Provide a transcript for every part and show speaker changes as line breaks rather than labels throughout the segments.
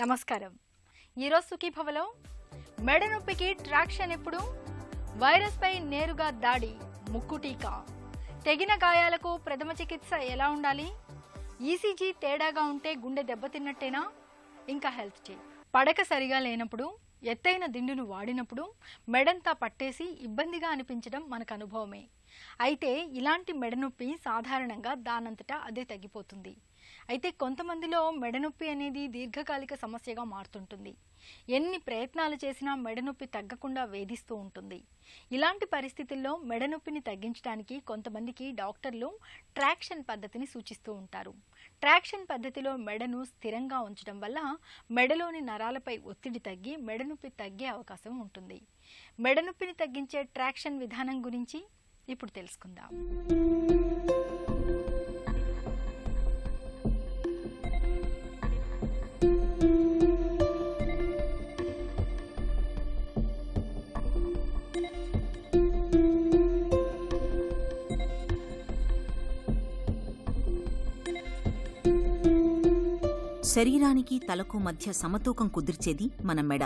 నమస్కారం. ఈరోజు సుఖీభవలో మెడ నొప్పికి ట్రాక్షన్ ఎప్పుడు, వైరస్ పై నేరుగా దాడి, ముక్కు టీకా, తెగిన గాయాలకు ప్రథమ చికిత్స ఎలా ఉండాలి, ఈసీజీ తేడాగా ఉంటే గుండె దెబ్బతిన్నట్టేనా, ఇంకా హెల్త్ టిప్. పడక సరిగా లేనప్పుడు, ఎత్తైన దిండును వాడినప్పుడు మెడంతా పట్టేసి ఇబ్బందిగా అనిపించడం మనకు అనుభవమే. అయితే ఇలాంటి మెడనొప్పి సాధారణంగా దానంతటా అదే తగ్గిపోతుంది. అయితే కొంతమందిలో మెడనొప్పి అనేది దీర్ఘకాలిక సమస్యగా మారుతుంటుంది. ఎన్ని ప్రయత్నాలు చేసినా మెడనొప్పి తగ్గకుండా వేధిస్తూ ఉంటుంది. ఇలాంటి పరిస్థితుల్లో మెడనొప్పిని తగ్గించడానికి కొంతమందికి డాక్టర్లు ట్రాక్షన్ పద్ధతిని సూచిస్తూ ఉంటారు. ట్రాక్షన్ పద్ధతిలో మెడను స్థిరంగా ఉంచడం వల్ల మెడలోని నరాలపై ఒత్తిడి తగ్గి మెడనొప్పి తగ్గే అవకాశం ఉంటుంది. మెడనొప్పిని తగ్గించే ట్రాక్షన్ విధానం గురించి ఇప్పుడు తెలుసుకుందాం.
శరీరానికి తలకు మధ్య సమతూకం కుదిర్చేది మన మెడ.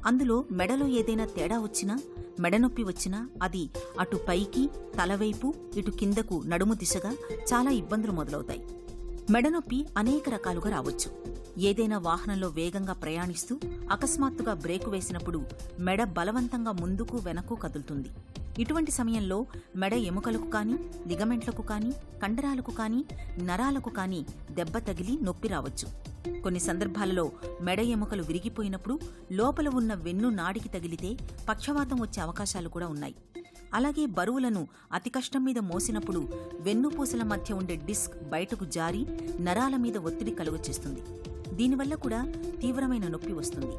అందులో మెడలో ఏదైనా తేడా వచ్చినా, మెడనొప్పి వచ్చినా అది అటు పైకి తలవైపు, ఇటు కిందకు నడుము దిశగా చాలా ఇబ్బందులు మొదలవుతాయి. మెడనొప్పి అనేక రకాలుగా రావచ్చు. ఏదైనా వాహనంలో వేగంగా ప్రయాణిస్తూ అకస్మాత్తుగా బ్రేకు వేసినప్పుడు మెడ బలవంతంగా ముందుకు వెనక్కు కదులుతుంది. ఇటువంటి సమయంలో మెడ ఎముకలకు కానీ, లిగమెంట్లకు కానీ, కండరాలకు కానీ, నరాలకు కానీ దెబ్బ తగిలి నొప్పి రావచ్చు. కొన్ని సందర్భాలలో మెడ ఎముకలు విరిగిపోయినప్పుడు లోపల ఉన్న వెన్ను నాడికి తగిలితే పక్షవాతం వచ్చే అవకాశాలు కూడా ఉన్నాయి. అలాగే బరువులను అతి కష్టం మీద మోసినప్పుడు వెన్నుపూసల మధ్య ఉండే డిస్క్ బయటకు జారి నరాల మీద ఒత్తిడి కలుగచేస్తుంది. దీనివల్ల కూడా తీవ్రమైన నొప్పి వస్తుంది.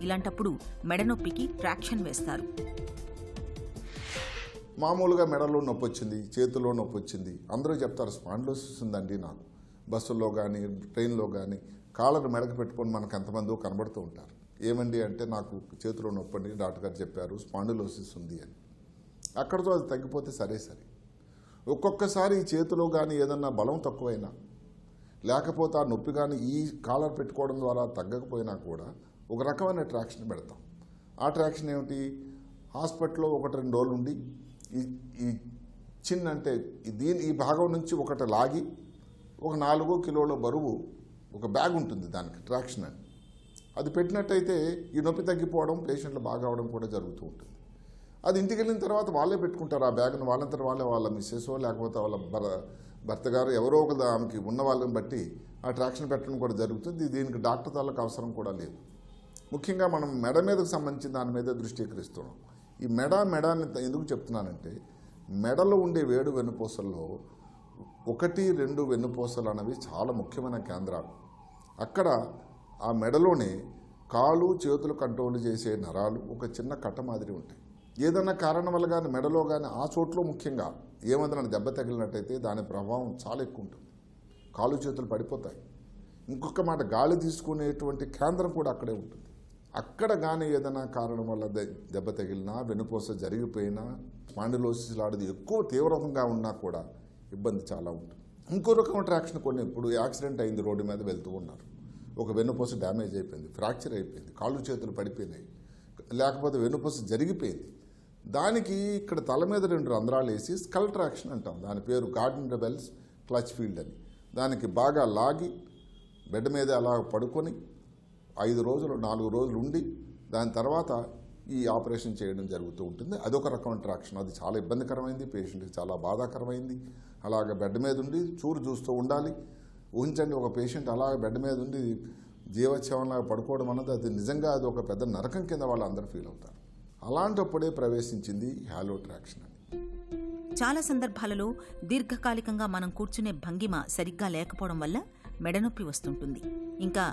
ఇలాంటప్పుడు మెడనొప్పికి ట్రాక్షన్ వేస్తారు.
మామూలుగా మెడలో నొప్పి వచ్చింది, చేతిలో నొప్పి వచ్చింది, అందరూ చెప్తారు స్పాండిలోసిస్ ఉందండి నాకు. బస్సుల్లో కానీ ట్రైన్లో కానీ కాళ్ళను మెడకు పెట్టుకొని మనకు ఎంతమందో కనబడుతూ ఉంటారు. ఏమండి అంటే నాకు చేతిలో నొప్పి అండి, డాక్టర్ గారు చెప్పారు స్పాండిలోసిస్ ఉంది అని. అక్కడితో అది తగ్గిపోతే సరే. ఒక్కొక్కసారి ఈ చేతిలో కానీ ఏదన్నా బలం తక్కువైనా, లేకపోతే ఆ నొప్పి కానీ ఈ కాలర్ పెట్టుకోవడం ద్వారా తగ్గకపోయినా కూడా ఒక రకమైన ట్రాక్షన్ పెడతాం. ఆ ట్రాక్షన్ ఏమిటి, హాస్పిటల్లో 1-2 రోజులు ఉండి ఈ చిన్న అంటే ఈ భాగం నుంచి ఒకటి లాగి ఒక 4 కిలోల బరువు ఒక బ్యాగ్ ఉంటుంది, దానికి ట్రాక్షన్ అని. అది పెట్టినట్టయితే ఈ నొప్పి తగ్గిపోవడం, పేషెంట్లు బాగా అవడం కూడా జరుగుతూ ఉంటుంది. అది ఇంటికి వెళ్ళిన తర్వాత వాళ్ళే పెట్టుకుంటారు ఆ బ్యాగ్ను. వాళ్ళంతా వాళ్ళ మిస్సెసో లేకపోతే వాళ్ళ భర్త గారు ఎవరో ఒక ఆమెకి ఉన్న వాళ్ళని బట్టి ఆ ట్రాక్షన్ పెట్టడం కూడా జరుగుతుంది. దీనికి డాక్టర్ తాలకు అవసరం కూడా లేదు. ముఖ్యంగా మనం మెడ మీదకు సంబంధించిన దాని మీద దృష్టీకరిస్తున్నాం. ఈ మెడని ఎందుకు చెప్తున్నానంటే, మెడలో ఉండే వేడు వెన్నుపూసల్లో 1-2 వెన్నుపూసలు అనేవి చాలా ముఖ్యమైన కేంద్రాలు. అక్కడ ఆ మెడలోనే కాలు చేతులు కంట్రోల్ చేసే నరాలు ఒక చిన్న కట్ట మాదిరి ఉంటాయి. ఏదన్నా కారణం వల్ల కానీ మెడలో కానీ ఆ చోట్లో ముఖ్యంగా ఏమన్నా దెబ్బ తగిలినట్టయితే దాని ప్రభావం చాలా ఎక్కువ ఉంటుంది. కాలు చేతులు పడిపోతాయి. ఇంకొక మాట, గాలి తీసుకునేటువంటి కేంద్రం కూడా అక్కడే ఉంటుంది. అక్కడ కానీ ఏదైనా కారణం వల్ల దెబ్బ తగిలినా, వెన్నుపూస జరిగిపోయినా, స్పాండిలోసిస్ లాంటిది ఎక్కువ తీవ్రంగా ఉన్నా కూడా ఇబ్బంది చాలా ఉంటుంది. ఇంకో రకం ట్రాక్షన్ కొన్ని, ఇప్పుడు యాక్సిడెంట్ అయింది, రోడ్డు మీద వెళ్తూ ఉన్నారు, ఒక వెన్నుపూస డ్యామేజ్ అయిపోయింది, ఫ్రాక్చర్ అయిపోయింది, కాళ్ళు చేతులు పడిపోయినాయి, లేకపోతే వెన్నుపూస జరిగిపోయింది. దానికి ఇక్కడ తల మీద 2 రంధ్రాలు వేసి స్కల్ ట్రాక్షన్ అంటాం. దాని పేరు గార్డెన్ రెబెల్స్ క్లచ్ ఫీల్డ్ అని. దానికి బాగా లాగి బెడ్ మీద అలా పడుకొని 5 రోజులు 4 రోజులు ఉండి దాని తర్వాత ఈ ఆపరేషన్ చేయడం జరుగుతూ ఉంటుంది. అదొక రకమైన ట్రాక్షన్. అది చాలా ఇబ్బందికరమైంది, పేషెంట్కి చాలా బాధాకరమైంది. అలాగ బెడ్ మీద ఉండి చూస్తూ ఉండాలి. ఊహించండి, ఒక పేషెంట్ అలా బెడ్ మీద ఉండి జీవోత్సవంలాగా పడుకోవడం అన్నది అది నిజంగా అది ఒక పెద్ద నరకం కింద వాళ్ళందరూ ఫీల్ అవుతారు. అలాంటప్పుడే ప్రవేశించింది హాలో ట్రాక్షన్ అని.
చాలా సందర్భాలలో దీర్ఘకాలికంగా మనం కూర్చునే భంగిమ సరిగ్గా లేకపోవడం వల్ల మెడనొప్పి వస్తుంటుంది. ఇంకా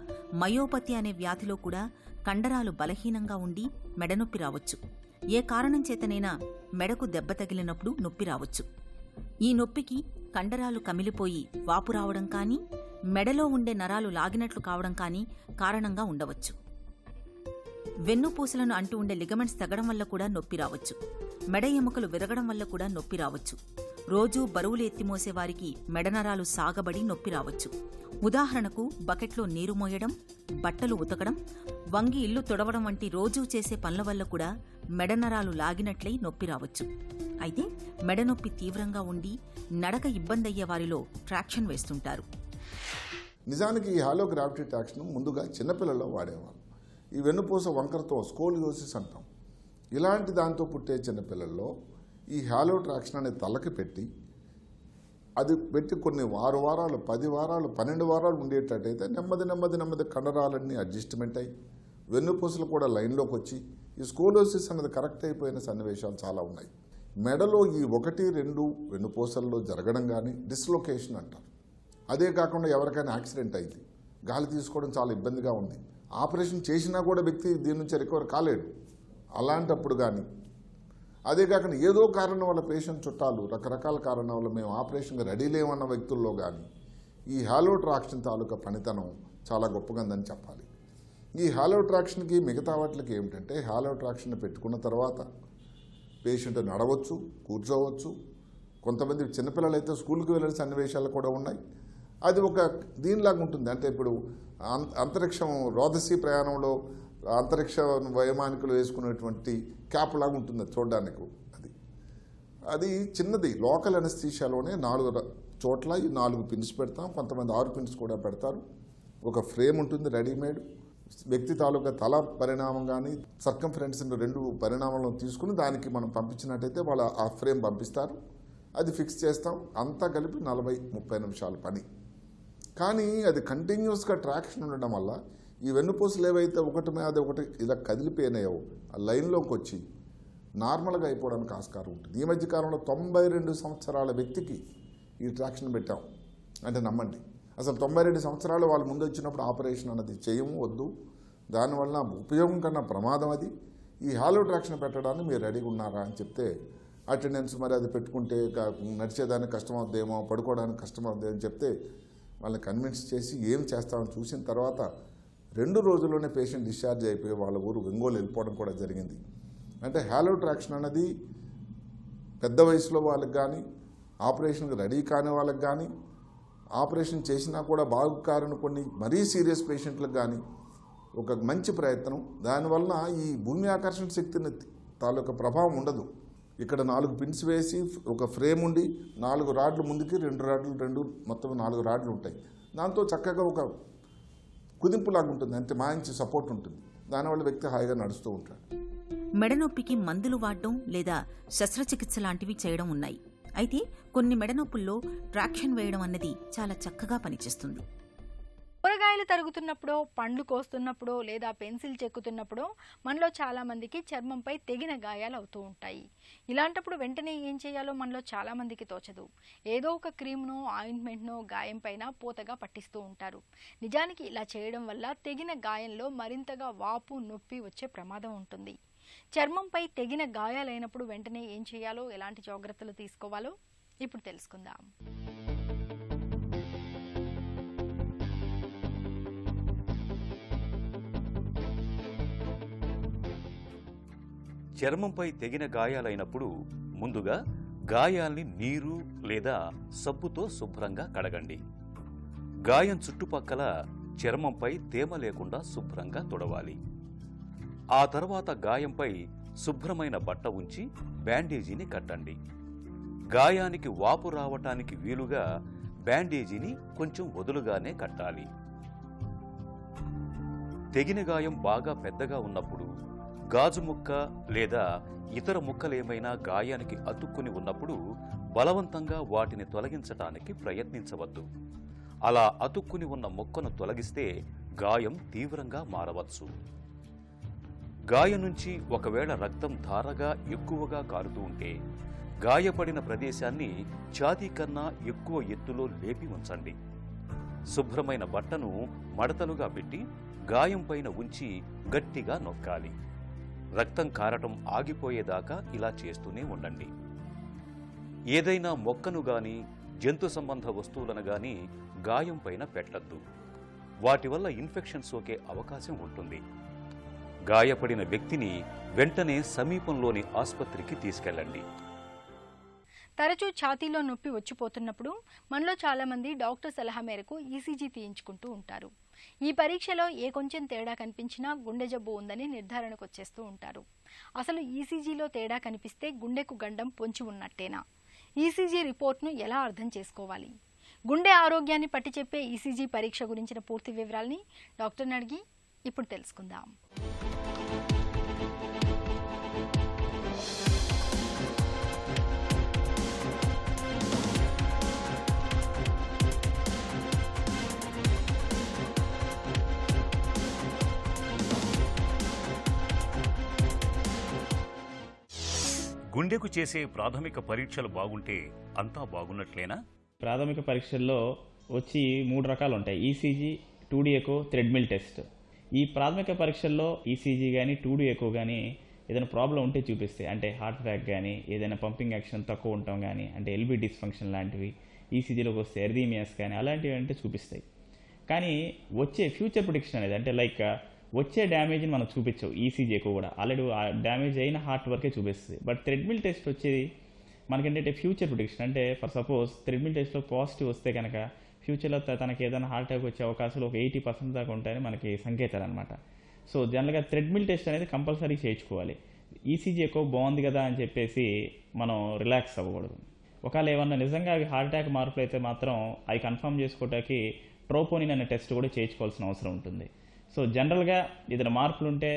మయోపతి అనే వ్యాధిలో కూడా కండరాలు బలహీనంగా ఉండి మెడనొప్పి రావచ్చు. ఏ కారణం చేతనైనా మెడకు దెబ్బ తగిలినప్పుడు నొప్పి రావచ్చు. ఈ నొప్పికి కండరాలు కమిలిపోయి వాపు రావడం కానీ, మెడలో ఉండే నరాలు లాగినట్లు కావడం కానీ కారణంగా ఉండవచ్చు. వెన్నుపూసలను అంటూ ఉండే లిగమెంట్స్ తగ్గడం వల్ల కూడా నొప్పి రావచ్చు. మెడ ఎముకలు విరగడం వల్ల కూడా నొప్పి రావచ్చు. రోజూ బరువులు ఎత్తిమోసే వారికి మెడనరాలు సాగబడి నొప్పి రావచ్చు. ఉదాహరణకు బకెట్లో నీరు మోయడం, బట్టలు ఉతకడం, వంగి ఇల్లు తొడవడం వంటి రోజూ చేసే పనుల వల్ల కూడా మెడనరాలు లాగినట్లయి నొప్పి రావచ్చు. అయితే మెడనొప్పి తీవ్రంగా ఉండి నడక ఇబ్బందయ్యే వారిలో ట్రాక్షన్ వేస్తుంటారు.
నిజానికి ఈ హాలో గ్రావిటీ ట్రాక్షన్ ముందుగా చిన్నపిల్లల్లో వాడేవారు. ఈ వెన్నుపూస వంకరతో స్కోలియోసిస్ అంటాం. ఇలాంటి దాంతో పుట్టే చిన్నపిల్లల్లో ఈ హాలో ట్రాక్షన్ అనే తలకి పెట్టి అది పెట్టి కొన్ని 6 వారాలు 10 వారాలు 12 వారాలు ఉండేటట్టయితే నెమ్మది కండరాలన్నీ అడ్జస్ట్మెంట్ అయ్యి వెన్నుపూసలు కూడా లైన్లోకి వచ్చి ఈ స్కోలియోసిస్ అనేది కరెక్ట్ అయిపోయిన సన్నివేశాలు చాలా ఉన్నాయి. మెడలో ఈ 1-2 వెన్నుపూసల్లో జరగడం కానీ డిస్లొకేషన్ అంటారు. అదే కాకుండా ఎవరికైనా యాక్సిడెంట్ అయింది, గాలి తీసుకోవడం చాలా ఇబ్బందిగా ఉంది, ఆపరేషన్ చేసినా కూడా వ్యక్తి దీని నుంచి రికవర్ కాలేడు. అలాంటప్పుడు కానీ అదే కాకుండా ఏదో కారణం వల్ల పేషెంట్ చుట్టాలు రకరకాల కారణాల వల్ల మేము ఆపరేషన్కి రెడీ లేవన్న వ్యక్తుల్లో కానీ ఈ హాలో ట్రాక్షన్ తాలూకా పనితనం చాలా గొప్పగా ఉందని చెప్పాలి. ఈ హాలో ట్రాక్షన్కి మిగతా వాటికి ఏమిటంటే హాలో ట్రాక్షన్ పెట్టుకున్న తర్వాత పేషెంట్ నడవచ్చు, కూర్చోవచ్చు. కొంతమంది చిన్నపిల్లలు అయితే స్కూల్కి వెళ్ళిన సన్నివేశాలు కూడా ఉన్నాయి. అది ఒక దీనిలాగా ఉంటుంది. అంటే ఇప్పుడు అంతరిక్షం రోదసీ ప్రయాణంలో అంతరిక్ష వైమానికులు వేసుకునేటువంటి క్యాప్ లాగా ఉంటుంది చూడడానికి. అది చిన్నది. లోకల్ అనస్థీషియాలోనే 4 చోట్ల ఈ 4 పిన్స్ పెడతాం. కొంతమంది 6 పిన్స్ కూడా పెడతారు. ఒక ఫ్రేమ్ ఉంటుంది రెడీమేడ్. వ్యక్తి తాలూకా తల పరిణామం కానీ సర్కంఫరెన్స్ 2 పరిణామాలను తీసుకుని దానికి మనం పంపించినట్టయితే వాళ్ళు ఆ ఫ్రేమ్ పంపిస్తారు. అది ఫిక్స్ చేస్తాం. అంతా కలిపి 40-30 నిమిషాల పని. కానీ అది కంటిన్యూస్గా ట్రాక్షన్ ఉండడం వల్ల ఈ వెన్నుపూసలు ఏవైతే ఒకటి మీద ఒకటి ఇలా కదిలిపోయినాయో ఆ లైన్లోకి వచ్చి నార్మల్గా అయిపోవడానికి ఆస్కారం ఉంటుంది. ఈ మధ్యకాలంలో 92 సంవత్సరాల వ్యక్తికి ఈ ట్రాక్షన్ పెట్టాం అంటే నమ్మండి. అసలు 92 సంవత్సరాలు వాళ్ళు ముందు వచ్చినప్పుడు ఆపరేషన్ అన్నది చేయము, వద్దు. దానివల్ల ఉపయోగం కన్నా ప్రమాదం అది. ఈ హాలో ట్రాక్షన్ పెట్టడానికి మీరు రెడీగా ఉన్నారా అని చెప్తే అటెండెన్స్ మరి అది పెట్టుకుంటే నడిచేదానికి కష్టమవుద్దేమో, పడుకోవడానికి కష్టమవుద్ది అని చెప్తే వాళ్ళని కన్విన్స్ చేసి ఏం చేస్తామని చూసిన తర్వాత 2 రోజుల్లోనే పేషెంట్ డిశ్చార్జ్ అయిపోయి వాళ్ళ ఊరు ఒంగోలు వెళ్ళిపోవడం కూడా జరిగింది. అంటే హాలో ట్రాక్షన్ అన్నది పెద్ద వయసులో వాళ్ళకి కానీ ఆపరేషన్కి రెడీ కాని వాళ్ళకి కానీ ఆపరేషన్ చేసినా కూడా బాగుకారని కొన్ని మరీ సీరియస్ పేషెంట్లకు కానీ ఒక మంచి ప్రయత్నం. దానివల్ల ఈ భూమి ఆకర్షణ శక్తిని తాలూకా ప్రభావం ఉండదు. ఇక్కడ 4 పిన్స్ వేసి ఒక ఫ్రేమ్ ఉండి 4 రాడ్లు ముందుకి 2 రాడ్లు మొత్తం 4 రాడ్లు ఉంటాయి. దాంతో చక్కగా ఒక కుదింపులాగా ఉంటుంది. అంటే మంచి సపోర్ట్ ఉంటుంది. దానివల్ల వ్యక్తి హాయిగా నడుస్తూ ఉంటాడు.
మెడనొప్పికి మందులు వాడడం లేదా శస్త్రచికిత్స లాంటివి చేయడం ఉన్నాయి. అయితే కొన్ని మెడనొప్పుల్లో ట్రాక్షన్ వేయడం అన్నది చాలా చక్కగా పనిచేస్తుంది.
కూరగాయలు తరుగుతున్నప్పుడో, పండ్లు కోస్తున్నప్పుడో లేదా పెన్సిల్ చెక్కుతున్నప్పుడో మనలో చాలా మందికి చర్మంపై తెగిన గాయాలు అవుతూ ఉంటాయి. ఇలాంటప్పుడు వెంటనే ఏం చేయాలో మనలో చాలా మందికి తోచదు. ఏదో ఒక క్రీమ్నో ఆయింట్మెంట్నో గాయం పైన పూతగా పట్టిస్తూ ఉంటారు. నిజానికి ఇలా చేయడం వల్ల తెగిన గాయంలో మరింతగా వాపు, నొప్పి వచ్చే ప్రమాదం ఉంటుంది. చర్మంపై తెగిన గాయాలైనప్పుడు వెంటనే ఏం చేయాలో, ఎలాంటి జాగ్రత్తలు తీసుకోవాలో ఇప్పుడు తెలుసుకుందాం.
చర్మంపై తెగిన గాయాలైనప్పుడు ముందుగా గాయాల్ని నీరు లేదా సబ్బుతో శుభ్రంగా కడగండి. గాయం చుట్టుపక్కల చర్మంపై తేమ లేకుండా శుభ్రంగా తుడవాలి. ఆ తర్వాత గాయంపై శుభ్రమైన బట్ట ఉంచి బ్యాండేజీని కట్టండి. గాయానికి వాపు రావటానికి వీలుగా బ్యాండేజీని కొంచెం వదులుగానే కట్టాలి. తెగిన గాయం బాగా పెద్దగా ఉన్నప్పుడు గాజు ముక్క లేదా ఇతర ముక్కలేమైనా గాయానికి అతుక్కుని ఉన్నప్పుడు బలవంతంగా వాటిని తొలగించటానికి ప్రయత్నించవద్దు. అలా అతుక్కుని ఉన్న ముక్కను తొలగిస్తే గాయం తీవ్రంగా మారవచ్చు. గాయం నుంచి ఒకవేళ రక్తం ధారగా ఎక్కువగా కారుతూ ఉంటే గాయపడిన ప్రదేశాన్ని ఛాతీ కన్నా ఎక్కువ ఎత్తులో లేపి ఉంచండి. శుభ్రమైన బట్టను మడతలుగా పెట్టి గాయం పైన ఉంచి గట్టిగా నొక్కాలి. రక్తం కారటం ఆగిపోయేదాకా ఇలా చేస్తూనే ఉండండి. ఏదైనా మొక్కను గాని జంతు సంబంధ వస్తువులను గాని గాయం పైన పెట్టద్దు. వాటి వల్ల ఇన్ఫెక్షన్ సోకే అవకాశం ఉంటుంది. గాయపడిన వ్యక్తిని వెంటనే సమీపంలోని ఆసుపత్రికి తీసుకెళ్ళండి.
తరచూ ఛాతీలో నొప్పి వచ్చిపోతున్నప్పుడు మనలో చాలామంది డాక్టర్ సలహా మేరకు ఈసీజీ తీయించుకుంటూ ఉంటారు. ఈ పరీక్షలో కొంచెం తేడా కనిపించినా గుండె జబ్బు ఉందని నిర్ధారణకు వచ్చేస్తూ ఉంటారు. అసలు ఈసీజీలో తేడా కనిపిస్తే గుండెకు గండం పొంచి ఉన్నట్టేనా? ఈసీజీ రిపోర్ట్ను ఎలా అర్థం చేసుకోవాలి? గుండె ఆరోగ్యాన్ని పట్టి చెప్పే ఈసీజీ పరీక్ష గురించిన పూర్తి వివరాల్ని డాక్టర్ని అడిగి ఇప్పుడు తెలుసుకుందాం.
గుండెకు చేసే ప్రాథమిక పరీక్షలు బాగుంటే అంతా బాగున్నట్లేనా?
ప్రాథమిక పరీక్షల్లో వచ్చి 3 రకాలు ఉంటాయి: ECG, 2D echo, treadmill test. ఈ ప్రాథమిక పరీక్షల్లో ఈసీజీ కానీ 2D ఎకో కానీ ఏదైనా ప్రాబ్లం ఉంటే చూపిస్తాయి. అంటే హార్ట్ అటాక్ కానీ, ఏదైనా పంపింగ్ యాక్షన్ తక్కువ ఉండటం కానీ, అంటే ఎల్బీ డిస్ఫంక్షన్ లాంటివి, ఈసీజీలోకి వస్తే ఎర్దీమియాస్ కానీ అలాంటివి అంటే చూపిస్తాయి. కానీ వచ్చే ఫ్యూచర్ ప్రిడిక్షన్ అనేది, అంటే లైక్ వచ్చే డ్యామేజ్ని మనకు చూపించవు ఈసీజీ ఎక్కువ కూడా. ఆల్రెడీ డ్యామేజ్ అయిన హార్ట్ వరకే చూపిస్తుంది. బట్ థ్రెడ్మిల్ టెస్ట్ వచ్చేది మనకేంటంటే ఫ్యూచర్ ప్రిడిక్షన్. అంటే ఫర్ సపోజ్ థ్రెడ్మిల్ టెస్ట్లో పాజిటివ్ వస్తే కనుక ఫ్యూచర్లో తనకి ఏదైనా హార్ట్ అటాక్ వచ్చే అవకాశాలు ఒక 80% దాకా ఉంటాయని మనకి సంకేతాలు అనమాట. సో జనరల్గా థ్రెడ్మిల్ టెస్ట్ అనేది కంపల్సరీ చేయించుకోవాలి. ఈసీజీ ఎక్కువ బాగుంది కదా అని చెప్పేసి మనం రిలాక్స్ అవ్వకూడదు. ఒకవేళ ఏమన్నా నిజంగా అవి హార్ట్ అటాక్ మార్పులు అయితే మాత్రం అవి కన్ఫర్మ్ చేసుకోవడానికి ట్రోపోనిన్ అనే టెస్ట్ కూడా చేయించుకోవాల్సిన అవసరం ఉంటుంది. సో జనరల్గా ఏదైనా మార్పులు ఉంటే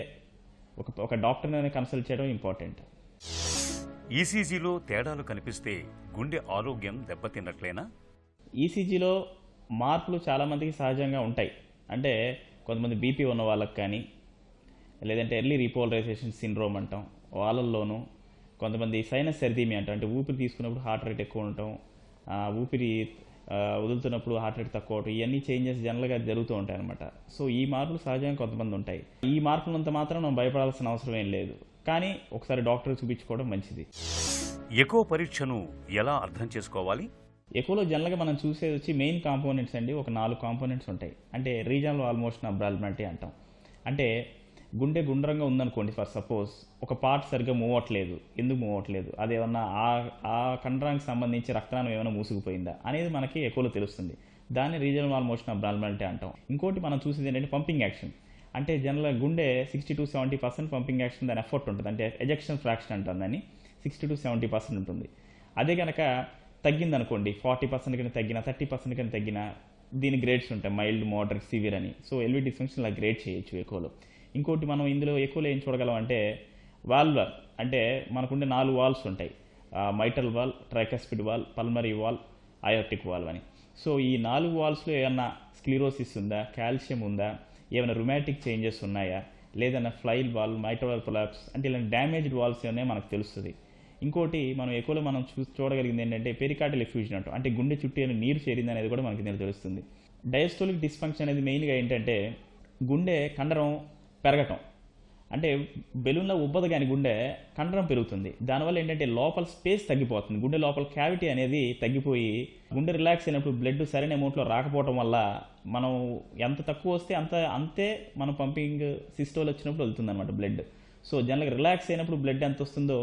ఒక డాక్టర్ని కన్సల్ట్ చేయడం ఇంపార్టెంట్.
ఈసీజీలో తేడాలు కనిపిస్తే గుండె ఆరోగ్యం దెబ్బతిన్నట్లేనా?
ఈసీజీలో మార్పులు చాలామందికి సహజంగా ఉంటాయి. అంటే కొంతమంది బీపీ ఉన్న వాళ్ళకి కానీ, లేదంటే ఎర్లీ రీపోలరైజేషన్ సిండ్రోమ్ అంటాం వాళ్ళల్లోనూ, కొంతమంది సైనస్ ఎర్దీమియా అంటాం, అంటే ఊపిరి తీసుకున్నప్పుడు హార్ట్ రేట్ ఎక్కువ ఉండటం, ఊపిరి వదులుతున్నప్పుడు హార్ట్ రేట్ తక్కువ అవటం, ఇవన్నీ చేంజెస్ జనరల్గా జరుగుతూ ఉంటాయి అనమాట. సో ఈ మార్పులు సహజంగా కొంతమంది ఉంటాయి. ఈ మార్పులంత మాత్రం మనం భయపడాల్సిన అవసరం ఏం లేదు. కానీ ఒకసారి డాక్టర్ చూపించుకోవడం మంచిది.
ఎకో పరీక్షను ఎలా అర్థం చేసుకోవాలి?
ఎకోలో జనరల్గా మనం చూసేది వచ్చి మెయిన్ కాంపోనెంట్స్ అండి. ఒక 4 కాంపోనెంట్స్ ఉంటాయి. అంటే రీజనల్ వాల్ మోషన్ అబ్నార్మాలిటీ అంటాం. అంటే గుండె గుండ్రంగా ఉందనుకోండి, ఫర్ సపోజ్ ఒక పార్ట్ సరిగ్గా మూవ్ అవ్వట్లేదు. ఎందుకు మూవ్ అవ్వట్లేదు? అదేమన్నా ఆ కండరానికి సంబంధించి రక్తనాళం ఏమైనా మూసుకుపోయిందా అనేది మనకి ఎకోలో తెలుస్తుంది. దాన్ని రీజనల్ వాల్ మోషన్ అబ్నార్మాలిటీ అంటాం. ఇంకోటి మనం చూసేది ఏంటంటే పంపింగ్ యాక్షన్. అంటే జనరల్గా గుండె 60 to 70% పంపింగ్ యాక్షన్ దాని ఎఫర్ట్ ఉంటుంది. అంటే ఎజెక్షన్ ఫ్రాక్షన్ అంటాం దాన్ని. 60 to 70% ఉంటుంది. అదే కనుక తగ్గిందనుకోండి, 40% కన్నా తగ్గినా, 30% కన్నా తగ్గినా, దీని గ్రేడ్స్ ఉంటాయి, మైల్డ్, మోడరేట్, సివియర్ అని. సో ఎల్వీ డిస్ఫంక్షన్ ఇలా గ్రేడ్ చేయొచ్చు ఎకోలో. ఇంకోటి మనం ఇందులో ఎకోలో ఏం చూడగలం అంటే వాల్వర్. అంటే మనకుండే 4 వాల్వ్స్ ఉంటాయి: మైటల్ wall, tricuspid wall, pulmonary wall, aortic valve అని. సో ఈ 4 వాల్వ్స్లో ఏమన్నా స్క్లిరోసిస్ ఉందా, కాల్షియం ఉందా, ఏమైనా రుమాటిక్ చేంజెస్ ఉన్నాయా, లేదన్నా ఫ్లైల్ వాల్, మైటోవాల్ కొలాప్స్, అంటే ఇలాంటి డ్యామేజ్డ్ వాల్వ్స్ ఏమైనా మనకు తెలుస్తుంది. ఇంకోటి మనం ఎకోలో మనం చూడగలిగింది ఏంటంటే పెరికార్డియల్ ఎఫ్యూజన్ అంటాం. అంటే గుండె చుట్టూ ఏమైనా నీరు చేరింది అనేది కూడా మనకి తెలుస్తుంది. డయాస్టోలిక్ డిస్ఫంక్షన్ అనేది మెయిన్గా ఏంటంటే గుండె కండరం పెరగటం. అంటే బెలూన్లో ఉబ్బదు కానీ గుండె కండరం పెరుగుతుంది. దానివల్ల ఏంటంటే లోపల స్పేస్ తగ్గిపోతుంది. గుండె లోపల క్యావిటీ అనేది తగ్గిపోయి గుండె రిలాక్స్ అయినప్పుడు బ్లడ్ సరైన అమౌంట్లో రాకపోవడం వల్ల మనం ఎంత తక్కువ వస్తే అంతే మనం పంపింగ్ సిస్టోల్ వచ్చినప్పుడు వెళ్తుంది అనమాట బ్లడ్. సో జనరల్గా రిలాక్స్ అయినప్పుడు బ్లడ్ ఎంత వస్తుందో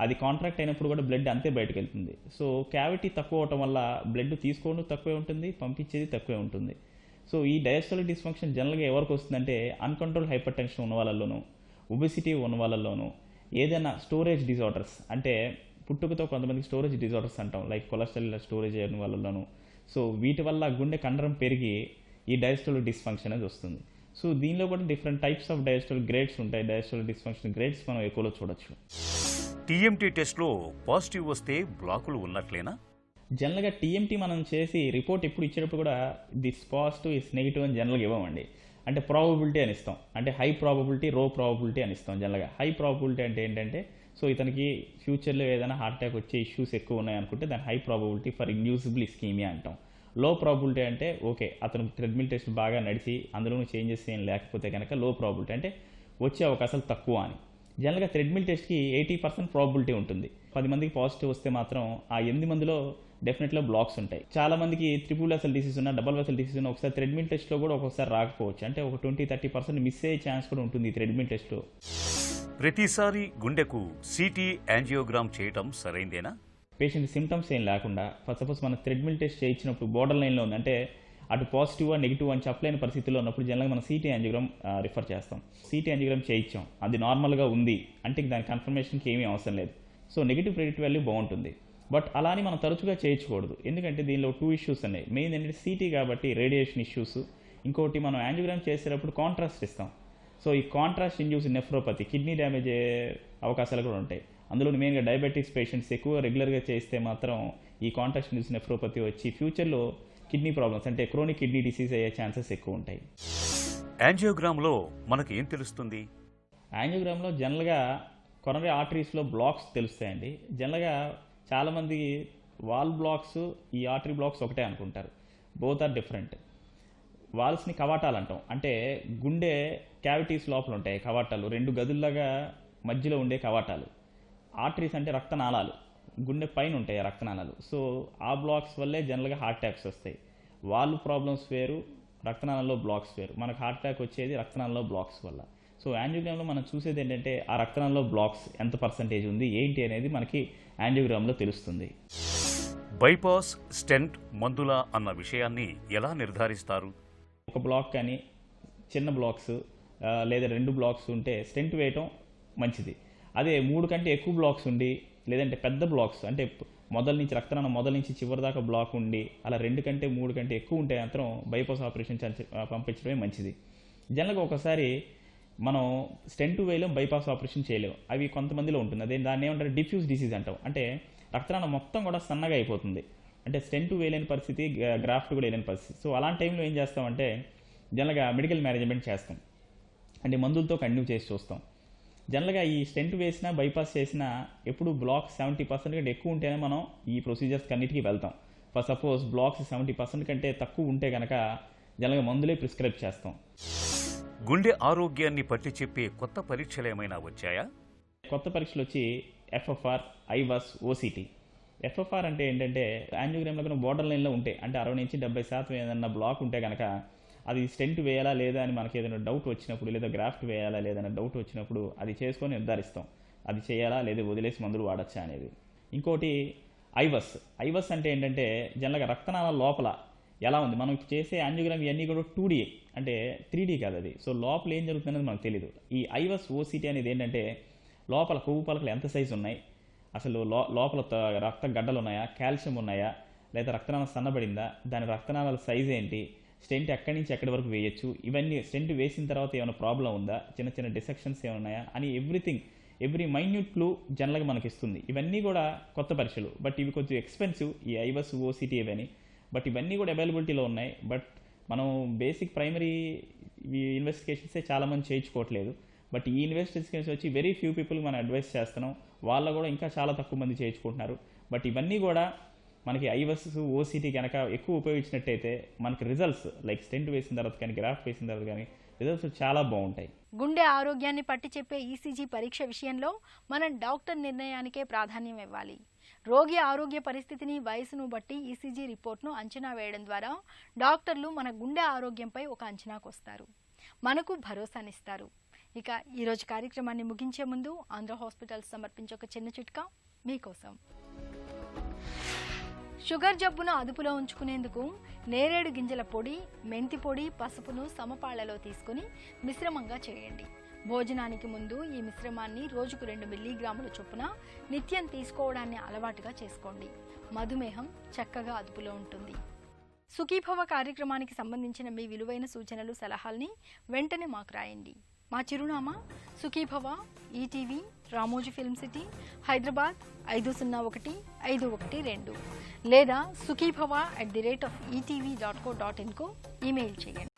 అది కాంట్రాక్ట్ అయినప్పుడు కూడా బ్లడ్ అంతే బయటకు వెళ్తుంది. సో క్యావిటీ తక్కువ అవటం వల్ల బ్లడ్ తీసుకోవడం తక్కువే ఉంటుంది, పంపించేది తక్కువే ఉంటుంది. సో ఈ డయాస్టోలిక్ డిస్ఫంక్షన్ జనరల్గా ఎవరికి వస్తుందంటే అన్కంట్రోల్ హైపర్ టెన్షన్ ఉన్న వాళ్ళలోనూ, ఒబెసిటీ ఉన్న వాళ్ళలోనూ, ఏదైనా స్టోరేజ్ డిజార్డర్స్, అంటే పుట్టుకతో కొంతమందికి స్టోరేజ్ డిజార్డర్స్ అంటాం, లైక్ కొలెస్ట్రాల్ స్టోరేజ్ అయిన వాళ్ళలోనూ. సో వీటి వల్ల గుండె కండరం పెరిగి ఈ డయాస్టోలిక్ డిస్ఫంక్షన్ అనేది వస్తుంది. సో దీనిలో కూడా different types of diastolic grades ఉంటాయి. డయాస్టోలిక్ డిస్ఫంక్షన్ గ్రేడ్స్ మనం ఎక్కువలో చూడొచ్చు.
టీఎంటీ టెస్ట్లో పాజిటివ్ వస్తే బ్లాకులు ఉన్నట్లేనా?
జనరల్గా టీఎంటీ మనం చేసి రిపోర్ట్ ఎప్పుడు ఇచ్చేటప్పుడు కూడా దిస్ పాజిటివ్ ఇస్ నెగిటివ్ అని జనరల్గా ఇవ్వమండి. అంటే ప్రాబబిలిటీ అని ఇస్తాం. అంటే హై ప్రాబబిలిటీ, లో ప్రాబబిలిటీ అని ఇస్తాం జనరల్గా. హై ప్రాబబిలిటీ అంటే ఏంటంటే సో ఇతనికి ఫ్యూచర్లో ఏదైనా హార్ట్ అటాక్ వచ్చే ఇష్యూస్ ఎక్కువ ఉన్నాయనుకుంటే దాని హై ప్రాబబిలిటీ ఫర్ ఇండ్యూసిబుల్ ఇస్కీమియా అంటాం. లో ప్రాబబిలిటీ అంటే ఓకే అతను ట్రెడ్మిల్ టెస్ట్ బాగా నడిచి అందులోనూ చేంజెస్ ఏం లేకపోతే కనుక లో ప్రాబబిలిటీ, అంటే వచ్చే అవకాశాలు తక్కువ అని. జనరల్గా థ్రెడ్మిల్ టెస్ట్కి 80% ప్రాబబిలిటీ ఉంటుంది. 10 మందికి పాజిటివ్ వస్తే మాత్రం ఆ 8 మందిలో డెఫినెట్గా బ్లాక్స్ ఉంటాయి. చాలా మందికి ట్రిపుల్ వెసల్ డిసీజ్ ఉన్న, డబుల్ వెసల్ డిసీజ్ ఉన్న ఒకసారి థ్రెడ్మిల్ టెస్ట్లో కూడా ఒక్కొక్కసారి రాకపోవచ్చు. అంటే ఒక 20-30% మిస్ అయ్యే ఛాన్స్ కూడా ఉంటుంది ఈ థ్రెడ్మిల్ టెస్ట్లో.
ప్రతిసారి గుండెకు సిటీ యాంజియోగ్రామ్ చేయటం సరైందేనా?
పేషెంట్ సిమ్టమ్స్ ఏం లేకుండా ఫస్ట్ సపోజ్ మన థ్రెడ్మిల్ టెస్ట్ చేయించినప్పుడు బోర్డర్ లైన్లో ఉంది, అంటే అటు పాజిటివ్ నెగిటివ్ అని చెప్పలేని పరిస్థితుల్లో ఉన్నప్పుడు జనరల్గా మనం సిటీ యాంజియోగ్రామ్ రిఫర్ చేస్తాం. సిటీ యాంజియోగ్రామ్ చేయించాం, అది నార్మల్గా ఉంది అంటే దాని కన్ఫర్మేషన్కి ఏమీ అవసరం లేదు. సో నెగిటివ్ ప్రెడిక్ట్ వాల్యూ బాగుంటుంది. బట్ అలానే మనం తరచుగా చేయించకూడదు, ఎందుకంటే దీనిలో 2 ఇష్యూస్ ఉన్నాయి. మెయిన్ ఏంటంటే సిటీ కాబట్టి రేడియేషన్ ఇష్యూస్, ఇంకోటి మనం యాంజియోగ్రామ్ చేసేటప్పుడు కాంట్రాస్ట్ ఇస్తాం. సో ఈ contrast induce nephropathy, kidney damage అయ్యే అవకాశాలు కూడా ఉంటాయి. అందులో మెయిన్గా డయాబెటిక్స్ పేషెంట్స్ ఎక్కువ రెగ్యులర్గా చేస్తే మాత్రం ఈ కాంట్రాస్ట్ ఇండ్యూస్ నెఫ్రోపతి వచ్చి ఫ్యూచర్లో కిడ్నీ ప్రాబ్లమ్స్ అంటే క్రోనిక్ కిడ్నీ డిసీజ్ అయ్యే ఛాన్సెస్ ఎక్కువ ఉంటాయి.
యాంజియోగ్రామ్లో మనకు ఏం తెలుస్తుంది?
యాంజియోగ్రామ్లో జనరల్గా కొరనరీ ఆర్టరీస్లో బ్లాక్స్ తెలుస్తాయండి. జనరల్గా చాలామంది వాల్ బ్లాక్స్, ఈ ఆర్టరీ బ్లాక్స్ ఒకటే అనుకుంటారు. Both are different. వాల్స్ని కవాటాలు అంటాం, అంటే గుండె క్యావిటీస్ లోపల ఉంటాయి కవాటాలు, 2 గదుల్లాగా మధ్యలో ఉండే కవాటాలు. ఆర్టరీస్ అంటే రక్తనాళాలు, గుండె పైన ఉంటాయి రక్తనాళాలు. సో ఆ బ్లాక్స్ వల్లే జనరల్గా హార్ట్ అటాక్స్ వస్తాయి. వాల్ ప్రాబ్లమ్స్ వేరు, రక్తనాళాల్లో బ్లాక్స్ వేరు. మనకు హార్ట్ అటాక్ వచ్చేది రక్తనాళాల్లో బ్లాక్స్ వల్ల. సో యాంజియోగ్రామ్లో మనం చూసేది ఏంటంటే ఆ రక్తనాళాల్లో బ్లాక్స్ ఎంత పర్సంటేజ్ ఉంది ఏంటి అనేది మనకి యాంజియోగ్రామ్లో తెలుస్తుంది.
బైపాస్, స్టెంట్, మందుల అన్న విషయాన్ని ఎలా నిర్ధారిస్తారు?
ఒక బ్లాక్ కానీ చిన్న బ్లాక్స్ లేదా 2 బ్లాక్స్ ఉంటే స్టెంట్ వేయటం మంచిది. అదే 3 కంటే ఎక్కువ బ్లాక్స్ ఉండి లేదంటే పెద్ద బ్లాక్స్ అంటే రక్తనాళం మొదల నుంచి చివరి దాకా బ్లాక్ ఉండి అలా 2 కంటే 3 కంటే ఎక్కువ ఉంటే మాత్రం బైపాస్ ఆపరేషన్ పంపించడమే మంచిది. జనరల్గా ఒకసారి మనం స్టెంట్ వేయలేం, బైపాస్ ఆపరేషన్ చేయలేము. అవి కొంతమందిలో ఉంటుంది. అదే దాన్ని ఏమంటారు డిఫ్యూజ్ డిసీజ్ అంటాం, అంటే రక్తనాళం మొత్తం కూడా సన్నగా అయిపోతుంది. అంటే స్టెంట్ వేయలేని పరిస్థితి, గ్రాఫ్ట్ కూడా వేయలేని పరిస్థితి. సో అలాంటి టైంలో ఏం చేస్తామంటే జనరల్గా మెడికల్ మేనేజ్మెంట్ చేస్తాం, అంటే మందులతో కంటిన్యూ చేసి చూస్తాం. జనరల్గా ఈ స్టెంట్ వేసినా బైపాస్ చేసినా ఎప్పుడు బ్లాక్ 70% కంటే ఎక్కువ ఉంటేనే మనం ఈ ప్రొసీజర్స్ అన్నిటికీ వెళ్తాం. ఫర్ సపోజ్ బ్లాక్స్ 70% కంటే తక్కువ ఉంటే కనుక జనరల్గా మందులే ప్రిస్క్రైబ్ చేస్తాం.
గుండె ఆరోగ్యాన్ని పట్టి చెప్పే కొత్త పరీక్షలు ఏమైనా వచ్చాయా?
కొత్త పరీక్షలు వచ్చి ఎఫ్ఎఫ్ఆర్, ఐవాస్, ఓసిటీ. ఎఫ్ఎఫ్ఆర్ అంటే ఏంటంటే యాంజియోగ్రామ్లో కనుక బోర్డర్ లైన్లో ఉంటే, అంటే 60 నుంచి 70% ఏదన్నా బ్లాక్ ఉంటే కనుక అది స్టెంట్ వేయాలా లేదా అని మనకి ఏదైనా డౌట్ వచ్చినప్పుడు, లేదా గ్రాఫ్ట్ వేయాలా లేదన్న డౌట్ వచ్చినప్పుడు అది చేసుకొని నిర్ధారిస్తాం, అది చేయాలా లేదా వదిలేసి మందులు వాడచ్చా అనేది. ఇంకోటి ఐవస్. ఐవస్ అంటే ఏంటంటే జనరల్గా రక్తనాళాల లోపల ఎలా ఉంది, మనం చేసే యాంజియోగ్రామ్ ఇవన్నీ కూడా 2D, అంటే 3D కాదు అది. సో లోపల ఏం జరుగుతుందనేది మనకు తెలియదు. ఈ ఐవస్, ఓసిటీ అనేది ఏంటంటే లోపల కొవ్వు పలకలు ఎంత సైజు ఉన్నాయి, అసలు లోపల రక్త గడ్డలు ఉన్నాయా, కాల్షియం ఉన్నాయా, లేదా రక్తనాళం సన్నబడిందా, దాని రక్తనాళాల సైజ్ ఏంటి, స్టెంట్ ఎక్కడి నుంచి ఎక్కడి వరకు వేయచ్చు, ఇవన్నీ స్టెంట్ వేసిన తర్వాత ఏమైనా ప్రాబ్లం ఉందా, చిన్న చిన్న డిసెక్షన్స్ ఏమన్నాయా అని ఎవ్రీ మైన్యూట్ క్లూ జనరల్గా మనకి ఇస్తుంది. ఇవన్నీ కూడా కొత్త పరీక్షలు, బట్ ఇవి కొంచెం ఎక్స్పెన్సివ్, ఈ ఐవస్, ఓసిటీ ఇవన్నీ. బట్ ఇవన్నీ కూడా అవైలబిలిటీలో ఉన్నాయి. బట్ మనం బేసిక్ ప్రైమరీ ఇన్వెస్టిగేషన్సే చాలామంది చేయించుకోవట్లేదు. బట్ ఈ ఇన్వెస్టిగేషన్స్ వచ్చి వెరీ ఫ్యూ పీపుల్ మనం అడ్వైస్ చేస్తున్నాం, వాళ్ళ కూడా ఇంకా చాలా తక్కువ మంది చేయించుకుంటున్నారు. బట్ ఇవన్నీ కూడా మనకి ఐవస్, ఓసిటీ కనుక ఎక్కువ ఉపయోగించినట్టయితే మనకి రిజల్ట్స్ లైక్ స్టెంట్ వేసిన తర్వాత కానీ గ్రాఫ్ట్ వేసిన తర్వాత కానీ రిజల్ట్స్ చాలా బాగుంటాయి.
గుండె ఆరోగ్యాన్ని పట్టి చెప్పే ఈసీజీ పరీక్ష విషయంలో మనం డాక్టర్ నిర్ణయానికే ప్రాధాన్యం ఇవ్వాలి. రోగి ఆరోగ్య పరిస్థితిని, వయసును బట్టి ఈసీజీ రిపోర్ట్ను అంచనా వేయడం ద్వారా డాక్టర్లు మన గుండె ఆరోగ్యంపై ఒక అంచనాకు వస్తారు, మనకు భరోసానిస్తారు. ఇక ఈరోజు కార్యక్రమాన్ని ముగించే ముందు ఆంధ్ర హాస్పిటల్స్ సమర్పించే ఒక చిన్న చిట్కా మీకోసం. షుగర్ జబ్బును అదుపులో ఉంచుకునేందుకు నేరేడు గింజల పొడి, మెంతి పొడి, పసుపును సమపాళ్లలో తీసుకుని మిశ్రమంగా చేయండి. భోజనానికి ముందు ఈ మిశ్రమాన్ని రోజుకు 2 మిల్లీగ్రాముల చొప్పున నిత్యం తీసుకోవడాన్ని అలవాటుగా చేసుకోండి. మధుమేహం చక్కగా అదుపులో ఉంటుంది. సుఖీభవ కార్యక్రమానికి సంబంధించిన మీ విలువైన సూచనలు, సలహాల్ని వెంటనే మాకు రాయండి. మా చిరునామా Sukhibhava, ETV, Ramoji film city, Hyderabad 501512 లేదా sukhibhava@etv.co.in కు ఈమెయిల్ చేయండి.